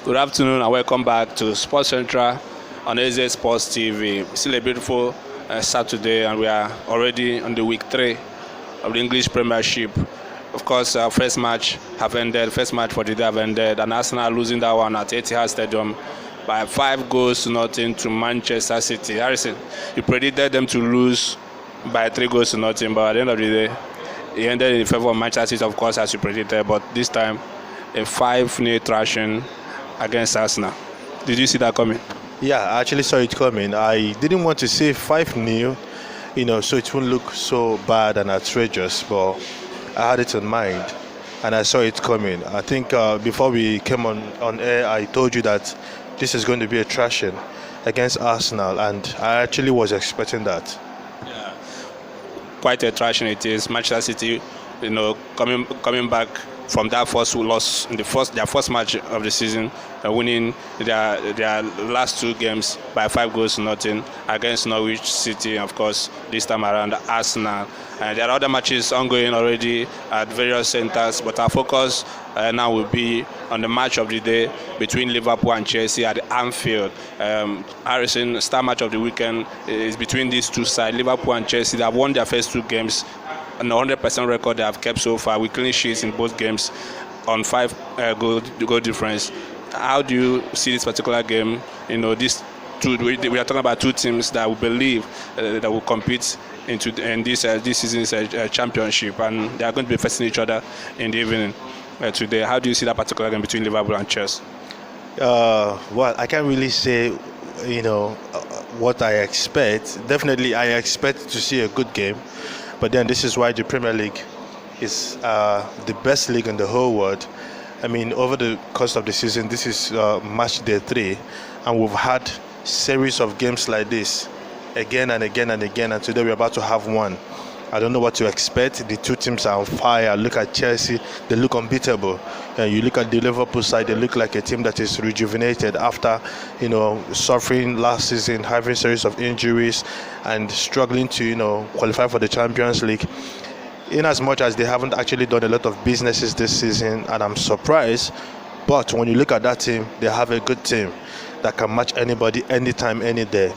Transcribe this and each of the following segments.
Good afternoon and welcome back to Sports Central on EzeSportsTV. Still a beautiful Saturday, and we are already on the week 3 of the English Premiership. Of course, our first match have ended. First match for the day have ended, and Arsenal losing that one at Etihad Stadium by 5-0 to Manchester City. Harrison, you predicted them to lose by 3-0, but at the end of the day, it ended in favor of Manchester City, of course, as you predicted. But this time, a 5-0 thrashing against Arsenal. Did you see that coming? Yeah, I actually saw it coming. I didn't want to say 5-0, so it wouldn't look so bad and outrageous, but I had it in mind and I saw it coming. I think before we came on air, I told you that this is going to be a thrashing against Arsenal, and I actually was expecting that. Yeah, quite a thrashing it is. Manchester City, coming back from that first loss in their first match of the season, winning their last 2 games by 5-0 against Norwich City, and of course this time around Arsenal. And there are other matches ongoing already at various centres, but our focus now will be on the match of the day between Liverpool and Chelsea at Anfield. Harrison, star match of the weekend is between these two sides. Liverpool and Chelsea, they have won their first 2 games. An 100% record they have kept so far with clean sheets in both games on 5 goal difference. How do you see this particular game? These two, we are talking about 2 teams that we believe that will compete in this season's championship, and they are going to be facing each other in the evening today. How do you see that particular game between Liverpool and Chelsea? Well, I can't really say, what I expect. Definitely, I expect to see a good game. But then this is why the Premier League is the best league in the whole world. I mean, over the course of the season, this is match day 3, and we've had series of games like this again and again and again, and today we're about to have one. I don't know what to expect. The 2 teams are on fire. Look at Chelsea, they look unbeatable. You look at the Liverpool side, they look like a team that is rejuvenated after, suffering last season, having a series of injuries and struggling to, qualify for the Champions League. In as much as they haven't actually done a lot of businesses this season, and I'm surprised, but when you look at that team, they have a good team that can match anybody, anytime, any day.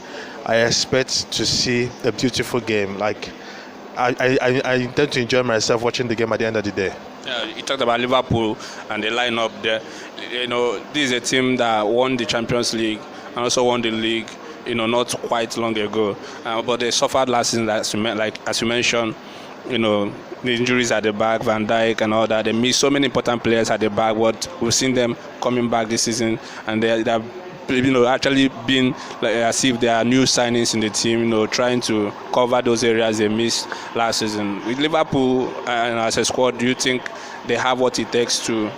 I expect to see a beautiful game. I intend to enjoy myself watching the game at the end of the day. Yeah, you talked about Liverpool and the lineup there. This is a team that won the Champions League and also won the league, not quite long ago. But they suffered last season, as you mentioned, the injuries at the back, Van Dijk and all that. They missed so many important players at the back, but we've seen them coming back this season, and they have actually been as if there are new signings in the team, trying to cover those areas they missed last season. With Liverpool and as a squad, do you think they have what it takes to,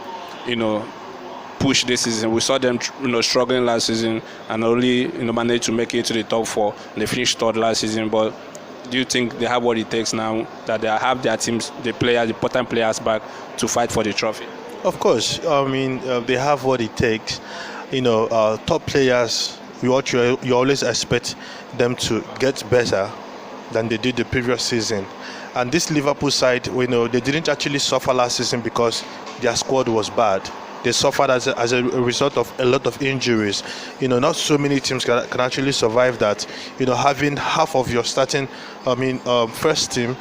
push this season? We saw them, struggling last season and only, managed to make it to the top 4. They finished 3rd last season, but do you think they have what it takes now that they have their teams, the important players back to fight for the trophy? Of course. I mean, they have what it takes. Top players, you always expect them to get better than they did the previous season. And this Liverpool side, they didn't actually suffer last season because their squad was bad. They suffered as a result of a lot of injuries. Not so many teams can actually survive that. Having half of your starting, first team,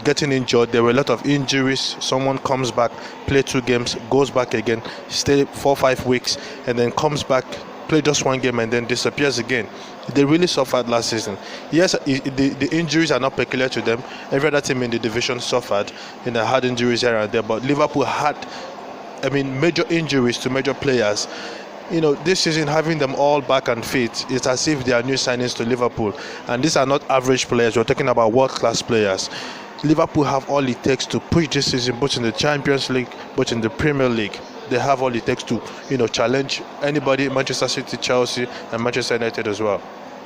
getting injured. There were a lot of injuries. Someone comes back, play 2 games, goes back again, stay 4-5 weeks, and then comes back, play just 1 game, and then disappears again. They really suffered last season. Yes, the injuries are not peculiar to them. Every other team in the division suffered, had injuries here and there, but Liverpool had, major injuries to major players. This season, having them all back and fit, it's as if they are new signings to Liverpool. And these are not average players. We're talking about world-class players. Liverpool have all it takes to push this season, both in the Champions League, both in the Premier League. They have all it takes to, challenge anybody, Manchester City, Chelsea, and Manchester United as well.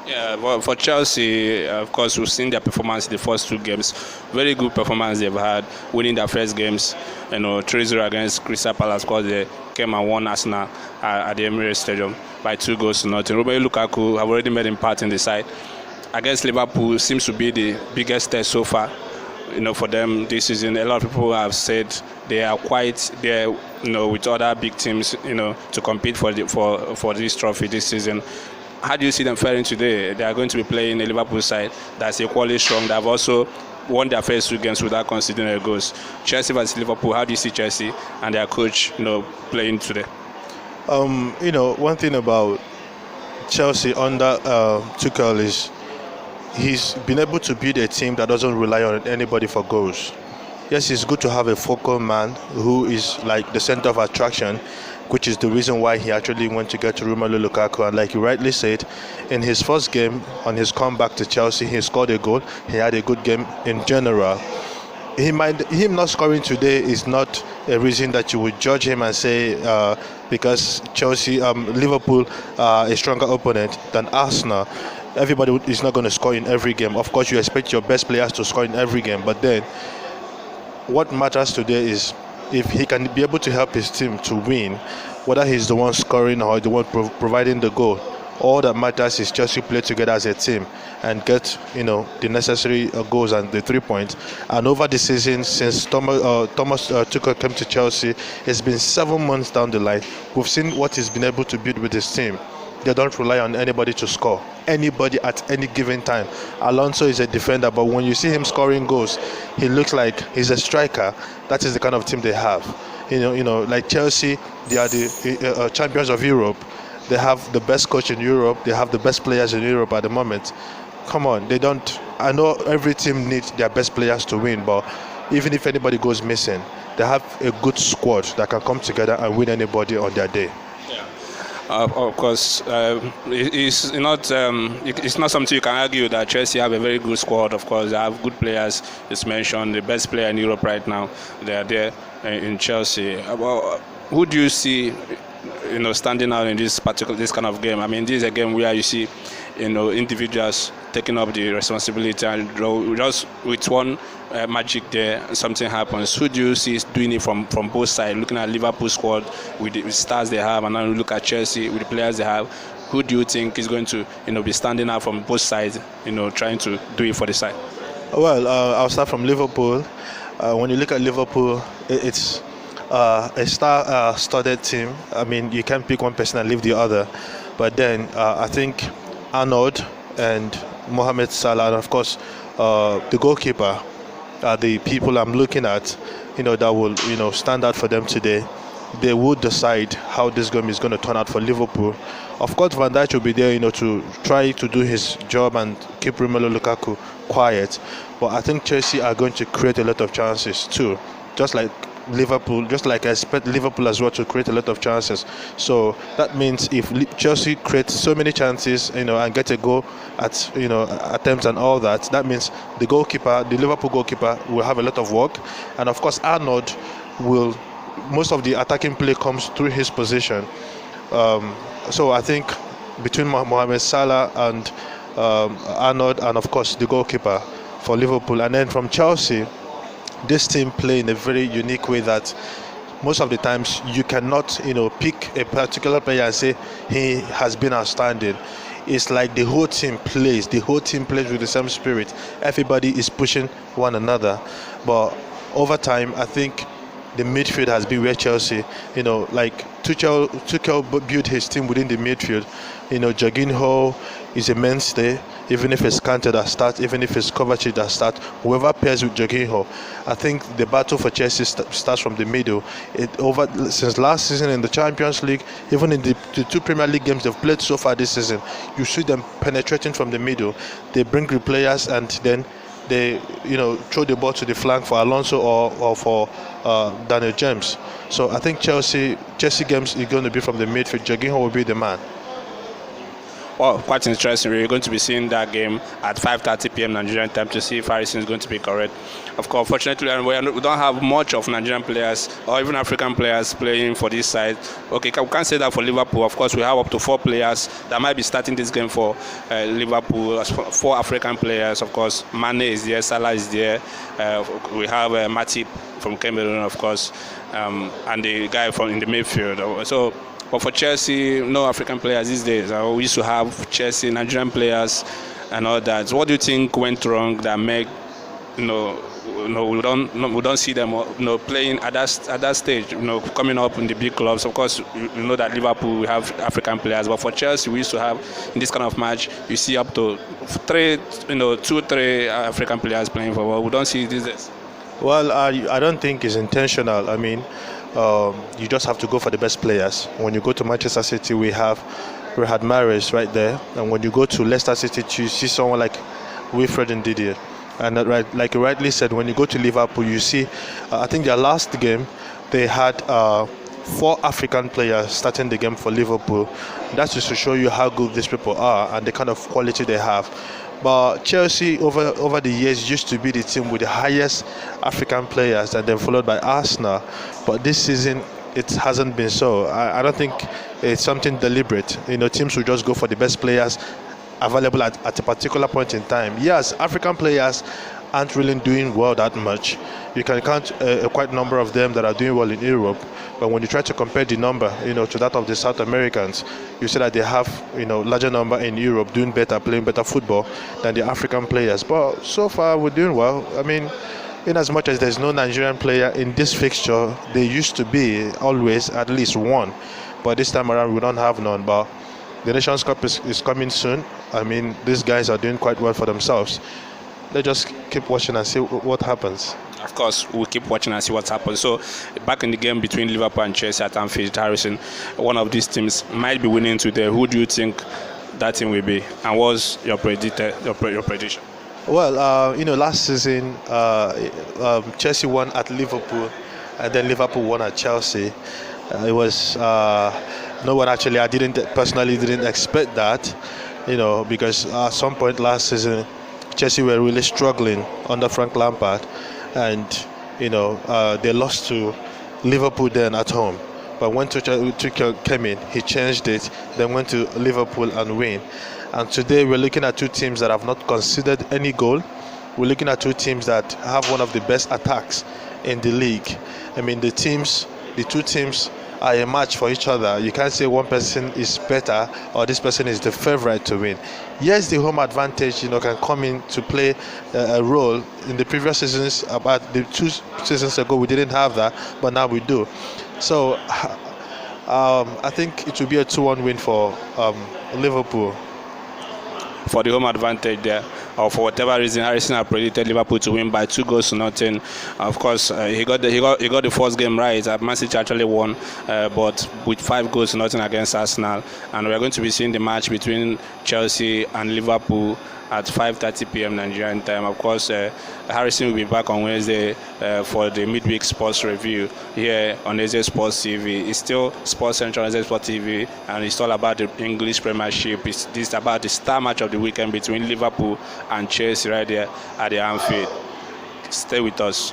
Yeah, well, for Chelsea, of course, we've seen their performance in the first 2 games. Very good performance they've had, winning their first games. 3-0 against Crystal Palace, because they came and won Arsenal at the Emirates Stadium by 2-0. Romelu Lukaku have already made him part in the side. Against Liverpool, seems to be the biggest test so far. for them this season. A lot of people have said they are quite there, with other big teams, to compete for this trophy this season. How do you see them faring today? They are going to be playing a Liverpool side that's equally strong. They have also won their first 2 games without conceding a goal. Chelsea versus Liverpool. How do you see Chelsea and their coach, playing today? One thing about Chelsea under Tuchel is he's been able to build a team that doesn't rely on anybody for goals. Yes, it's good to have a focal man who is like the center of attraction, which is the reason why he actually went to get to Romelu Lukaku. And like you rightly said, in his first game, on his comeback to Chelsea, he scored a goal. He had a good game in general. Him not scoring today is not a reason that you would judge him and say because Liverpool are a stronger opponent than Arsenal, everybody is not going to score in every game. Of course, you expect your best players to score in every game, but then what matters today is if he can be able to help his team to win, whether he's the one scoring or the one providing the goal. All that matters is Chelsea play together as a team and get the necessary goals and the 3 points. And over the season, since Thomas Tuchel came to Chelsea, it's been 7 months down the line. We've seen what he's been able to build with his team. They don't rely on anybody to score. Anybody at any given time. Alonso is a defender, but when you see him scoring goals, he looks like he's a striker. That is the kind of team they have. Like Chelsea, they are the champions of Europe. They have the best coach in Europe. They have the best players in Europe at the moment. Come on, they don't. I know every team needs their best players to win, but even if anybody goes missing, they have a good squad that can come together and win anybody on their day. Of course, it's not something you can argue that Chelsea have a very good squad. Of course, they have good players. It's mentioned the best player in Europe right now. They are there in Chelsea. Who do you see, standing out in this kind of game? I mean, this is a game where you see, individuals taking up the responsibility, and just with one magic there, something happens. Who do you see is doing it from both sides? Looking at Liverpool squad with the stars they have, and then look at Chelsea with the players they have. Who do you think is going to, be standing out from both sides? Trying to do it for the side. Well, I'll start from Liverpool. When you look at Liverpool, it's a star-studded team. I mean, you can't pick one person and leave the other. But then I think Arnold and Mohamed Salah, and of course the goalkeeper, are the people I'm looking at, that will, stand out for them today. They would decide how this game is going to turn out for Liverpool. Of course, Van Dijk will be there, to try to do his job and keep Romelu Lukaku quiet. But I think Chelsea are going to create a lot of chances too, just like Liverpool, just like I expect Liverpool as well to create a lot of chances. So that means if Chelsea creates so many chances, and get a goal at attempts and all that, that means the Liverpool goalkeeper will have a lot of work, and of course Arnold will. Most of the attacking play comes through his position. So I think between Mohamed Salah and Arnold, and of course the goalkeeper for Liverpool, and then from Chelsea, this team play in a very unique way that most of the times you cannot, pick a particular player and say he has been outstanding. It's like the whole team plays. The whole team plays with the same spirit. Everybody is pushing one another. But over time, I think the midfield has been where Chelsea, like Tuchel built his team within the midfield. Jorginho is a mainstay. Even if it's Kante that starts, even if it's Kovacic that starts, whoever pairs with Jorginho, I think the battle for Chelsea starts from the middle. Since last season in the Champions League, even in the 2 Premier League games they've played so far this season, you see them penetrating from the middle. They bring the players and then they throw the ball to the flank for Alonso or for Daniel James. So I think Chelsea games is going to be from the midfield. Jorginho will be the man. Well, quite interesting. We're going to be seeing that game at 5:30 p.m. Nigerian time to see if Harrison is going to be correct. Of course, fortunately, we don't have much of Nigerian players or even African players playing for this side. Okay, we can't say that for Liverpool. Of course, we have up to 4 players that might be starting this game for Liverpool. 4 African players, of course. Mane is there, Salah is there. We have Matip from Cameroon, of course, and the guy in the midfield. So. But for Chelsea, no African players these days. We used to have Chelsea, Nigerian players and all that. So what do you think went wrong that made, we don't see them playing at that stage, coming up in the big clubs. Of course, you know that Liverpool, we have African players, but for Chelsea we used to have, in this kind of match, you see up to 2-3 African players playing for football. We don't see these days. Well, I don't think it's intentional. I mean, you just have to go for the best players. When you go to Manchester City, we had Mahrez right there, and when you go to Leicester City, you see someone like Wilfred Ndidi. And like you rightly said, when you go to Liverpool, you see, I think their last game, they had 4 African players starting the game for Liverpool. That's just to show you how good these people are and the kind of quality they have. But Chelsea, over the years, used to be the team with the highest African players, and then followed by Arsenal. But this season, it hasn't been so. I don't think it's something deliberate. Teams will just go for the best players available at a particular point in time. Yes, African players aren't really doing well that much. You can count quite a number of them that are doing well in Europe, but when you try to compare the number, to that of the South Americans, you see that they have, larger number in Europe doing better, playing better football than the African players. But so far, we're doing well. I mean, in as much as there's no Nigerian player in this fixture, there used to be always at least one, but this time around we don't have none. But the Nations Cup is coming soon. I mean, these guys are doing quite well for themselves. Let's just keep watching and see what happens. Of course, we'll keep watching and see what happens. So, back in the game between Liverpool and Chelsea at Anfield, Harrison, one of these teams might be winning today. Who do you think that team will be? And what's your prediction? Well, last season, Chelsea won at Liverpool, and then Liverpool won at Chelsea. It was no one actually. I personally didn't expect that, because at some point last season, Chelsea were really struggling under Frank Lampard, and they lost to Liverpool then at home. But when Tuchel came in, he changed it. Then went to Liverpool and win. And today we're looking at 2 teams that have not conceded any goal. We're looking at 2 teams that have one of the best attacks in the league. I mean, the 2 teams are a match for each other. You can't say one person is better or this person is the favorite to win. Yes, the home advantage, can come in to play a role. In the previous seasons, about the 2 seasons ago, we didn't have that, but now we do. So I think it will be a 2-1 win for Liverpool. For the home advantage there, or for whatever reason, Harrison had predicted Liverpool to win by 2-0. Of course, he got the first game right. Man City actually won, but with 5-0 against Arsenal. And we're going to be seeing the match between Chelsea and Liverpool at 5:30 p.m. Nigerian time. Of course, Harrison will be back on Wednesday for the midweek sports review here on EzeSportsTV. It's still Sports Central on EzeSportsTV, and it's all about the English Premiership. It's about the star match of the weekend between Liverpool and Chelsea right there at the Anfield. Stay with us.